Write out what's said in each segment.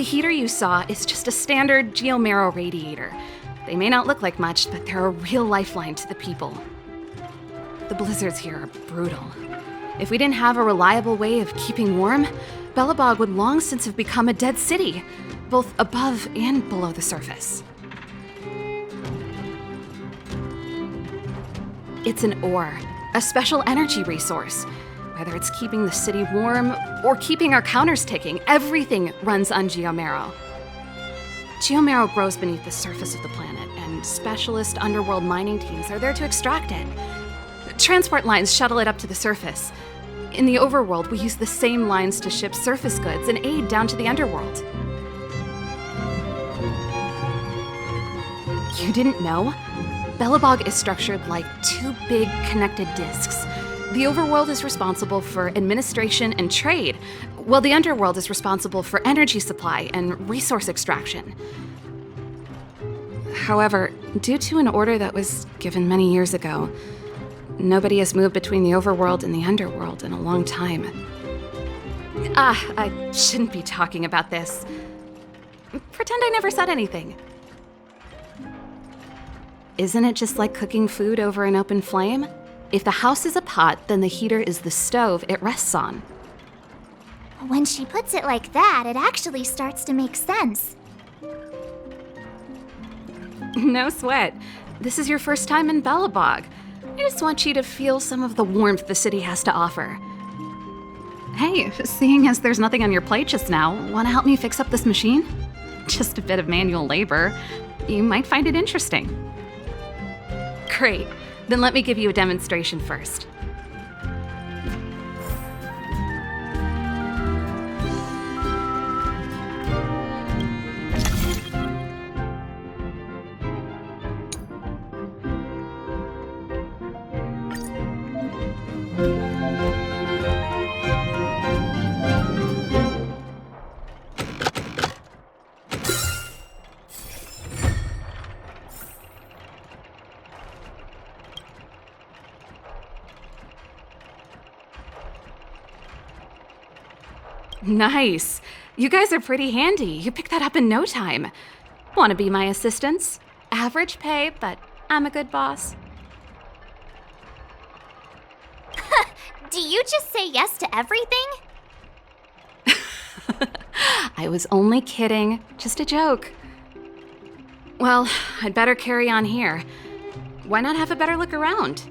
The heater you saw is just a standard geomarrow radiator. They may not look like much, but they're a real lifeline to the people. The blizzards here are brutal. If we didn't have a reliable way of keeping warm, Belobog would long since have become a dead city, both above and below the surface. It's an ore, a special energy resource. Whether it's keeping the city warm or keeping our counters ticking, everything runs on geomarrow. Geomarrow grows beneath the surface of the planet, and specialist underworld mining teams are there to extract it. Transport lines shuttle it up to the surface. In the overworld, we use the same lines to ship surface goods and aid down to the underworld. You didn't know? Belobog is structured like two big connected disks. The overworld is responsible for administration and trade, while the underworld is responsible for energy supply and resource extraction. However, due to an order that was given many years ago, nobody has moved between the overworld and the underworld in a long time. I shouldn't be talking about this. Pretend I never said anything. Isn't it just like cooking food over an open flame? If the house is a pot, then the heater is the stove it rests on. When she puts it like that, it actually starts to make sense. No sweat. This is your first time in Belobog. I just want you to feel some of the warmth the city has to offer. Hey, seeing as there's nothing on your plate just now, want to help me fix up this machine? Just a bit of manual labor. You might find it interesting. Great. Then let me give you a demonstration first. Nice. You guys are pretty handy. You picked that up in no time. Want to be my assistants? Average pay, but I'm a good boss. Do you just say yes to everything? I was only kidding. Just a joke. Well, I'd better carry on here. Why not have a better look around?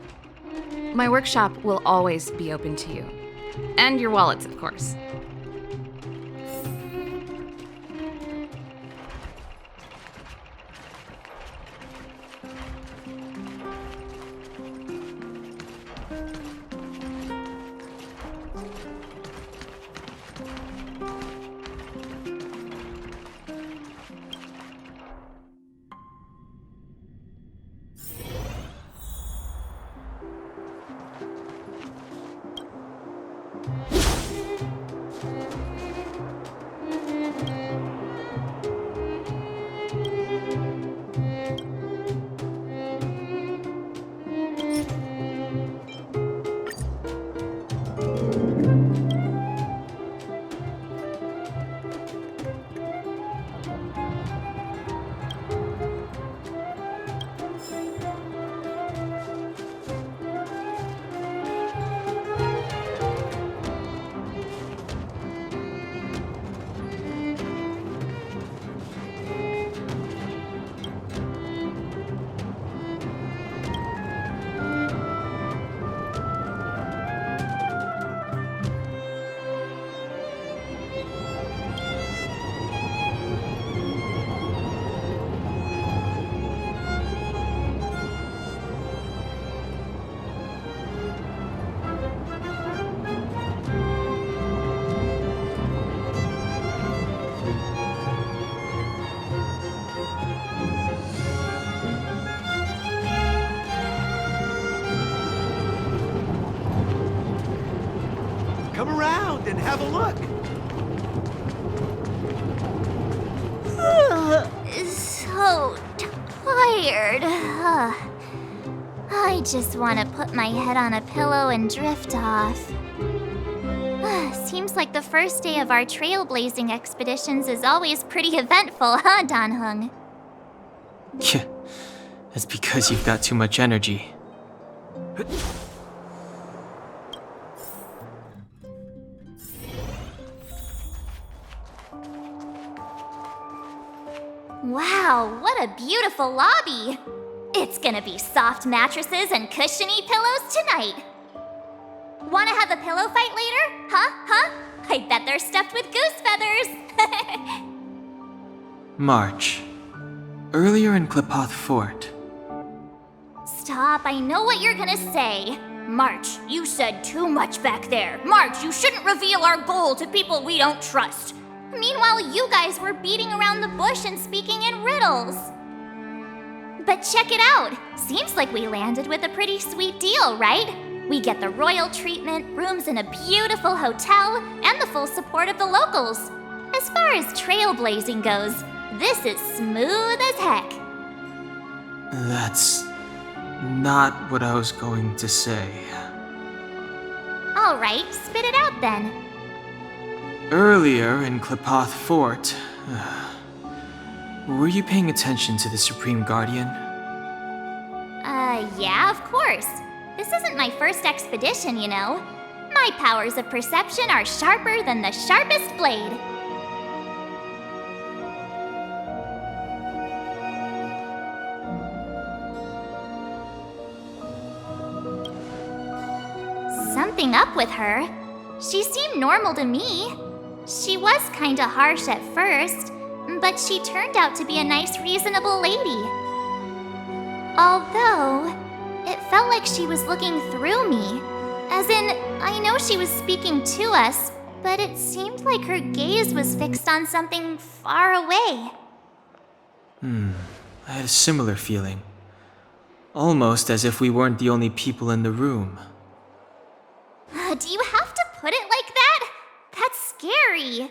My workshop will always be open to you. And your wallets, of course. Come around and have a look. So tired. I just want to put my head on a pillow and drift off. Seems like the first day of our trailblazing expeditions is always pretty eventful, huh, Dan-hung? That's because you've got too much energy. Wow, what a beautiful lobby! It's gonna be soft mattresses and cushiony pillows tonight. Wanna have a pillow fight later? Huh? I bet they're stuffed with goose feathers! March. Earlier in Klipoth Fort. Stop, I know what you're gonna say. March, you said too much back there. March, you shouldn't reveal our goal to people we don't trust. Meanwhile, you guys were beating around the bush and speaking in riddles. But check it out. Seems like we landed with a pretty sweet deal, right? We get the royal treatment, rooms in a beautiful hotel, and the full support of the locals. As far as trailblazing goes, this is smooth as heck. That's not what I was going to say. Alright, spit it out then. Earlier in Klipoth Fort, were you paying attention to the Supreme Guardian? Yeah, of course. This isn't my first expedition, you know. My powers of perception are sharper than the sharpest blade. Something up with her. She seemed normal to me. She was kinda harsh at first, but she turned out to be a nice, reasonable lady. Although, it felt like she was looking through me. As in, I know she was speaking to us, but it seemed like her gaze was fixed on something far away. I had a similar feeling. Almost as if we weren't the only people in the room. Do you have to put it like that? That's scary.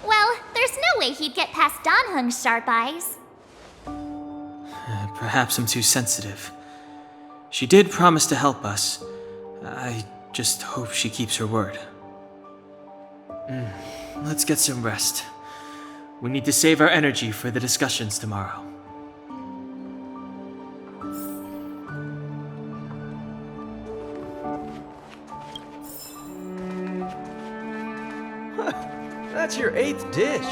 Well, there's no way he'd get past Dan-hung's sharp eyes. Perhaps I'm too sensitive. She did promise to help us. I just hope she keeps her word. Let's get some rest. We need to save our energy for the discussions tomorrow. That's your 8th dish.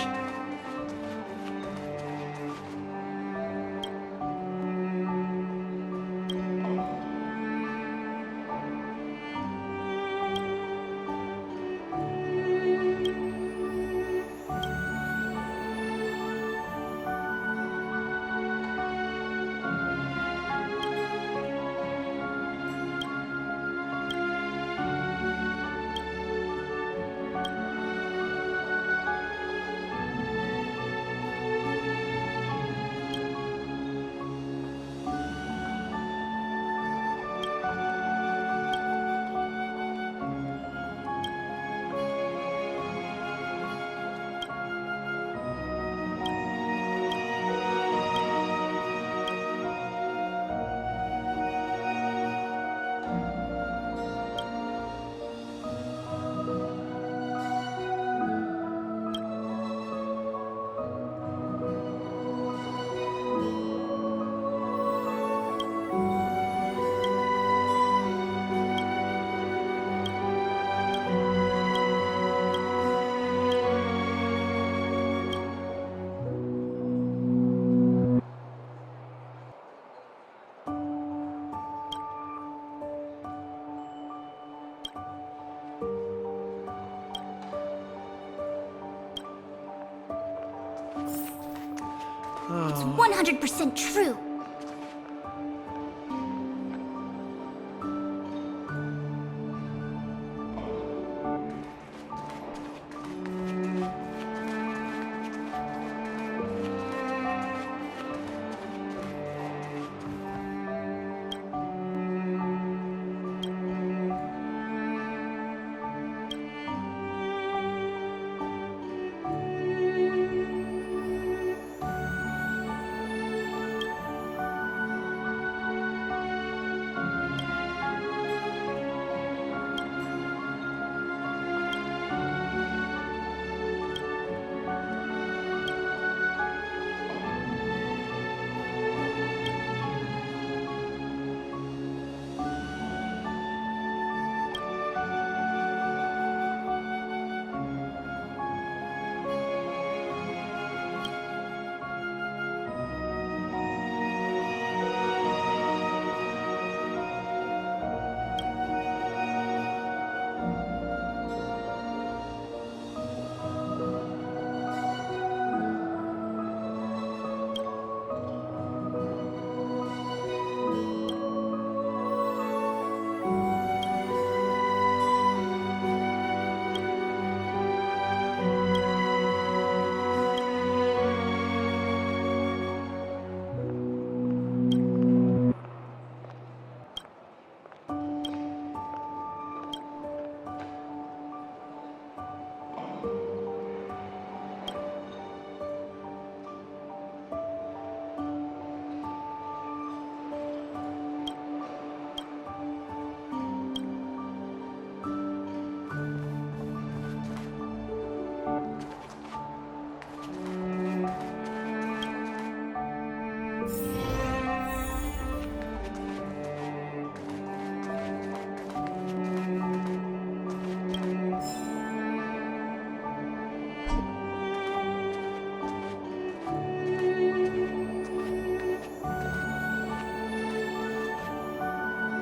It's 100% true.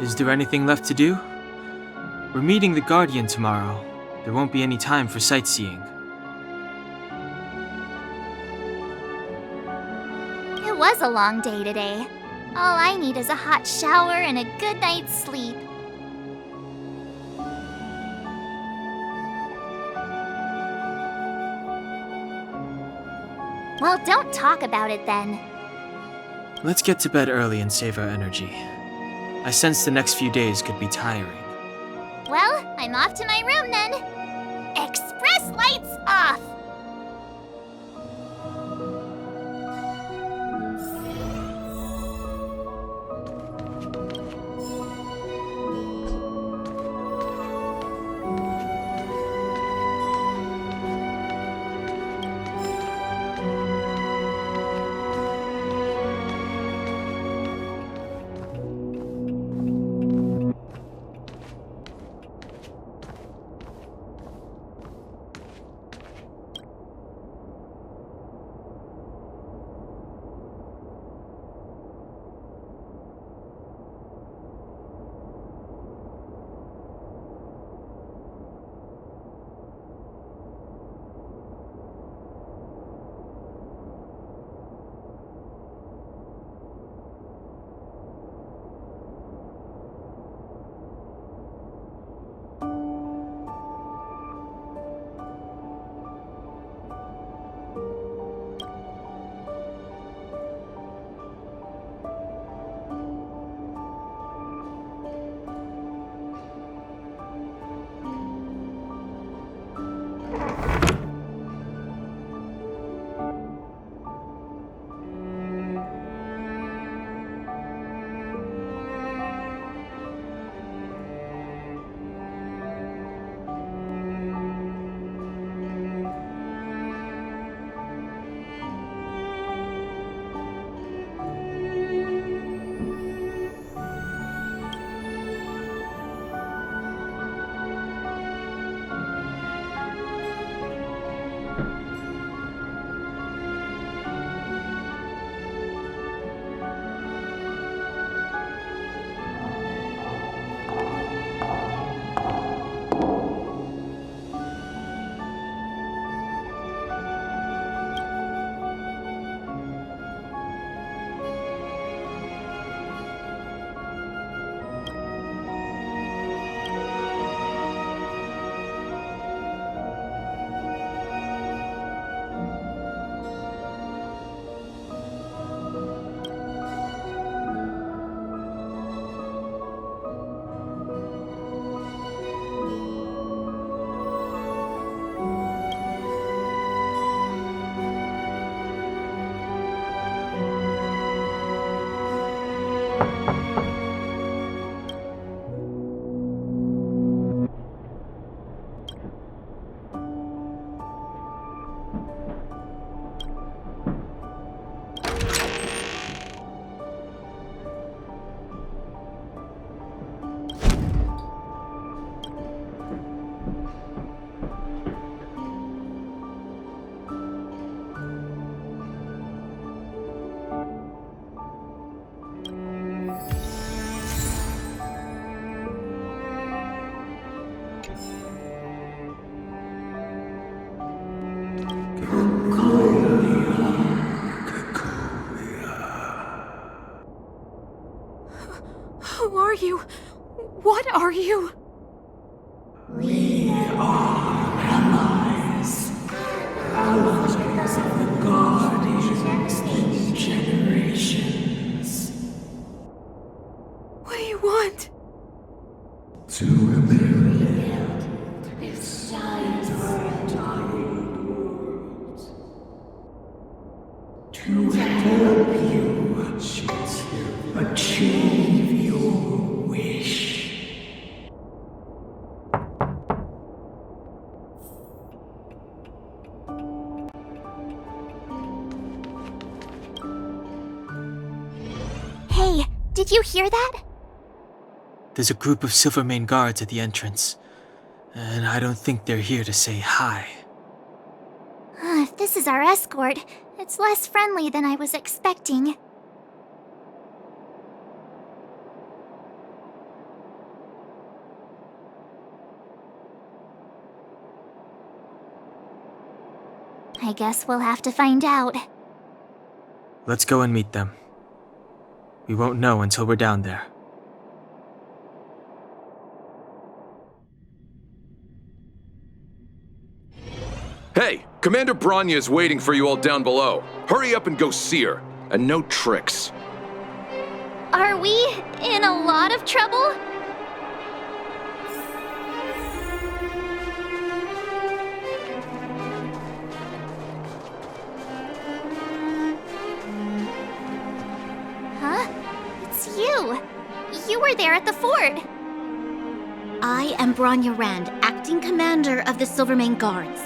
Is there anything left to do? We're meeting the Guardian tomorrow. There won't be any time for sightseeing. It was a long day today. All I need is a hot shower and a good night's sleep. Well, don't talk about it then. Let's get to bed early and save our energy. I sense the next few days could be tiring. Well, I'm off to my room then. Express lights off! Who are you? What are you? We are allies. Allies of the Guardians in generations. What do you want? To rebuild its dying world. To help you achieve your wish. Hey, did you hear that? There's a group of Silvermane guards at the entrance, and I don't think they're here to say hi. If this is our escort, it's less friendly than I was expecting. I guess we'll have to find out. Let's go and meet them. We won't know until we're down there. Hey, Commander Bronya is waiting for you all down below. Hurry up and go see her. And no tricks. Are we in a lot of trouble? Huh? It's you. You were there at the fort. I am Bronya Rand, acting commander of the Silvermane Guards.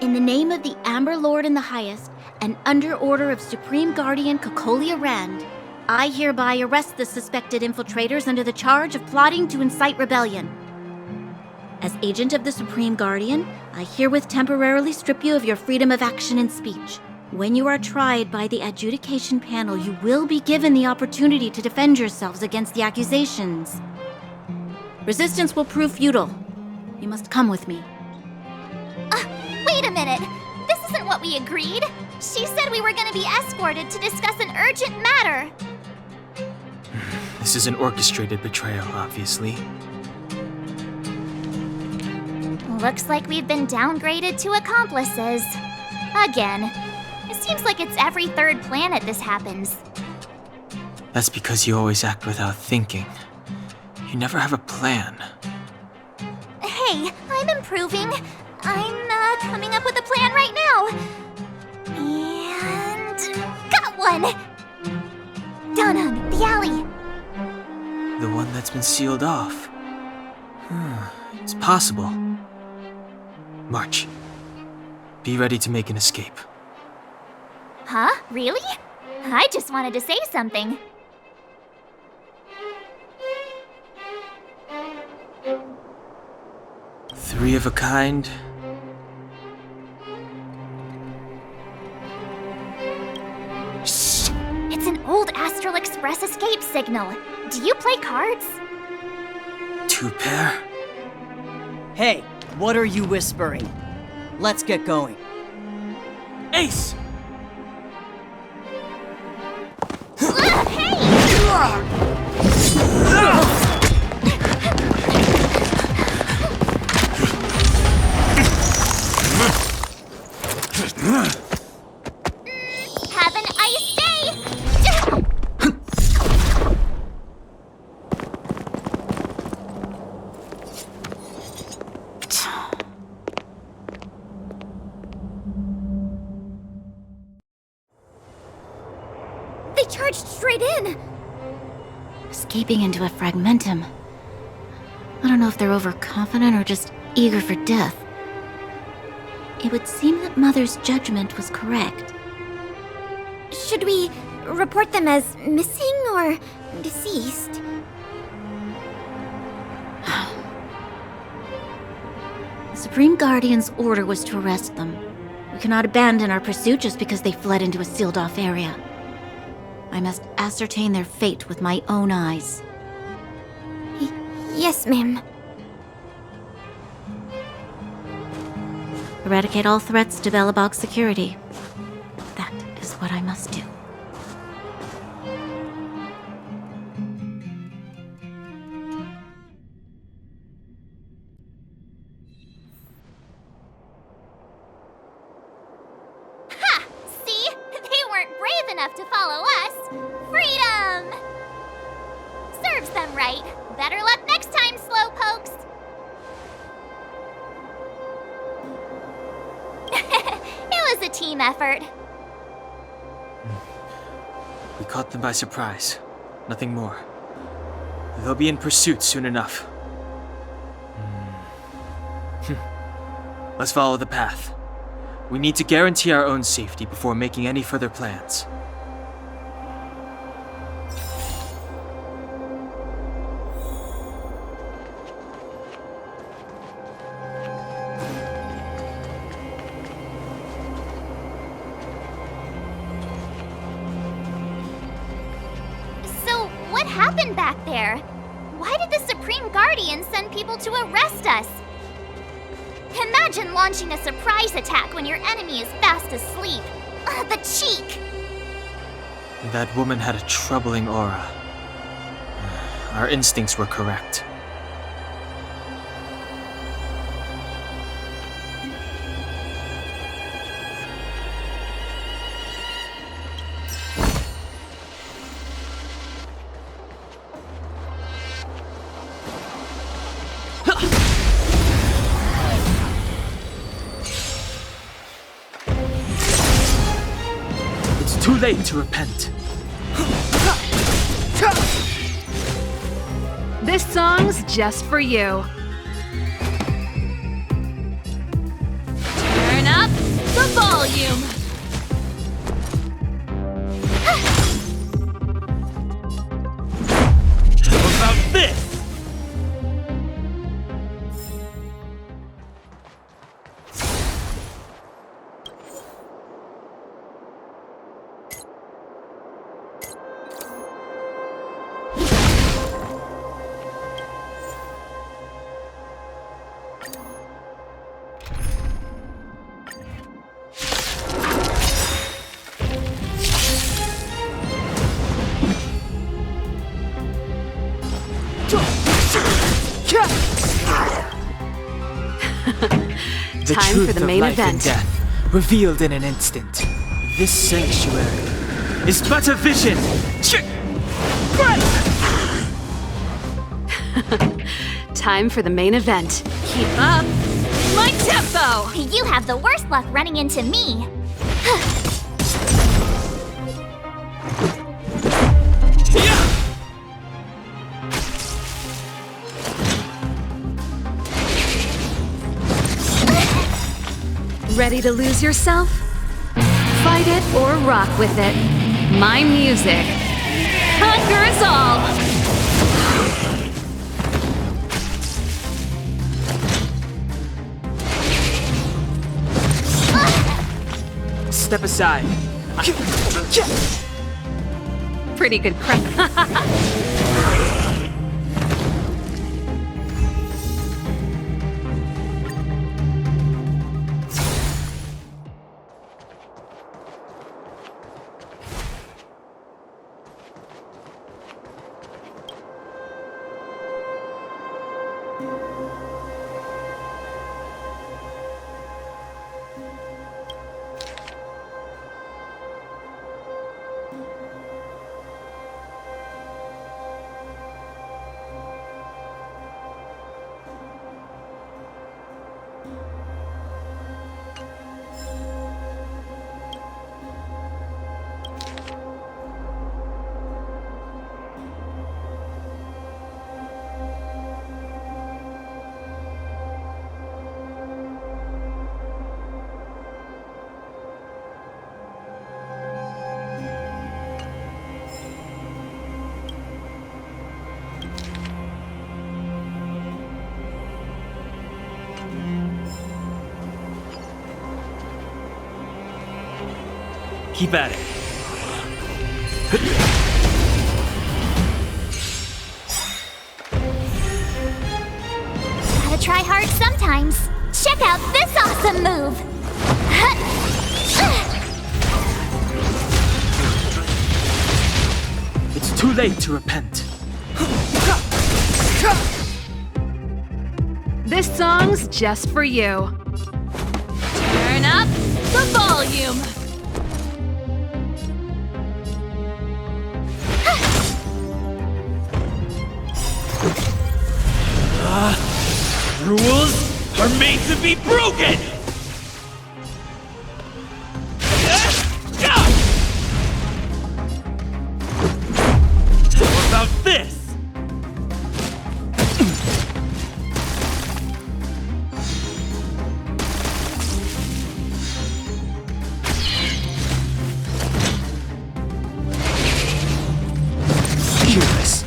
In the name of the Amber Lord in the Highest, and under order of Supreme Guardian Cocolia Rand, I hereby arrest the suspected infiltrators under the charge of plotting to incite rebellion. As agent of the Supreme Guardian, I herewith temporarily strip you of your freedom of action and speech. When you are tried by the adjudication panel, you will be given the opportunity to defend yourselves against the accusations. Resistance will prove futile. You must come with me. Wait a minute. This isn't what we agreed. She said we were going to be escorted to discuss an urgent matter. This is an orchestrated betrayal, obviously. Looks like we've been downgraded to accomplices. Again. It seems like it's every third planet this happens. That's because you always act without thinking. You never have a plan. Hey, I'm improving. I'm coming up with a plan right now. And got one! Down the alley. The one that's been sealed off. It's possible. March. Be ready to make an escape. Huh? Really? I just wanted to say something. Three of a kind. Shh! It's an old Astral Express escape signal. Do you play cards? Two pair. Hey, what are you whispering? Let's get going. Ace! Have an ice day! They charged straight in! Escaping into a fragmentum. I don't know if they're overconfident or just eager for death. It would seem that Mother's judgment was correct. Should we report them as missing or deceased? The Supreme Guardian's order was to arrest them. We cannot abandon our pursuit just because they fled into a sealed-off area. I must ascertain their fate with my own eyes. Yes, ma'am. Eradicate all threats to Belobog's security. That is what I must do. Ha! See? They weren't brave enough to follow us. Freedom! Serves them right. Better luck next time, slowpokes. It was a team effort. We caught them by surprise. Nothing more. They'll be in pursuit soon enough. Let's follow the path. We need to guarantee our own safety before making any further plans. So, what happened back there? Why did the Supreme Guardian send people to arrest us? Imagine launching a surprise attack when your enemy is fast asleep. The cheek! That woman had a troubling aura. Our instincts were correct. It's too late to repent. This song's just for you. Turn up the volume. How about this? The Time truth for the of main life event. and death, revealed in an instant. This sanctuary is but a vision. Time for the main event. Keep up my tempo! You have the worst luck running into me. Ready to lose yourself? Fight it or rock with it. My music conquers all! Step aside. Pretty good crap. Keep at it. Gotta try hard sometimes. Check out this awesome move! It's too late to repent. This song's just for you. Turn up the volume. Rules are made to be broken! How about this? Fearless.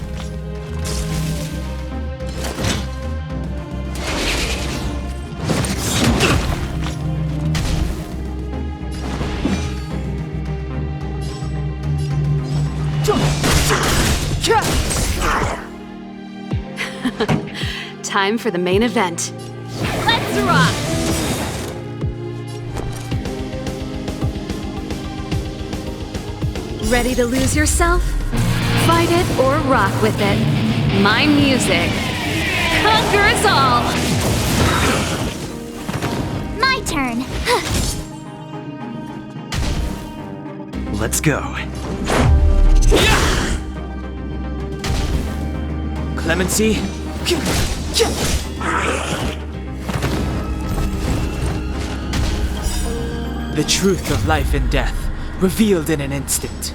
Time for the main event. Let's rock! Ready to lose yourself? Fight it or rock with it. My music conquers all! My turn. Let's go. Clemency? The truth of life and death, revealed in an instant.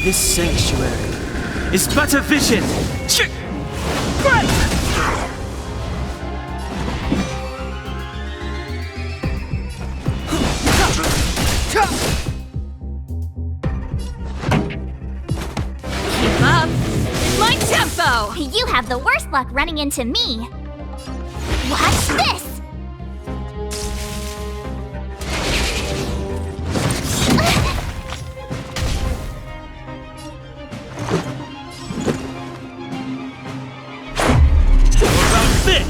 This sanctuary is but a vision! Keep up! My tempo! You have the worst luck running into me. Watch this! How about this?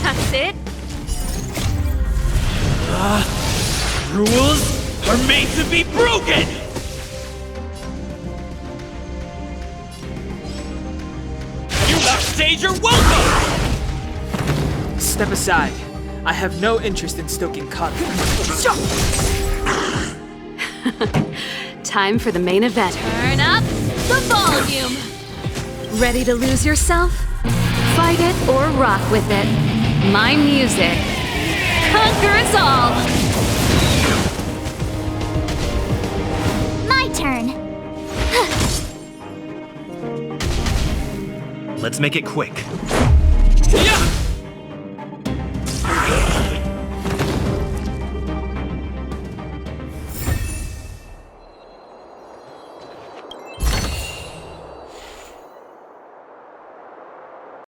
That's it? Rules are made to be broken! You backstage are welcome! Step aside. I have no interest in stoking conflict. Time for the main event. Turn up the volume! Ready to lose yourself? Fight it or rock with it. My music conquers all! My turn. Let's make it quick.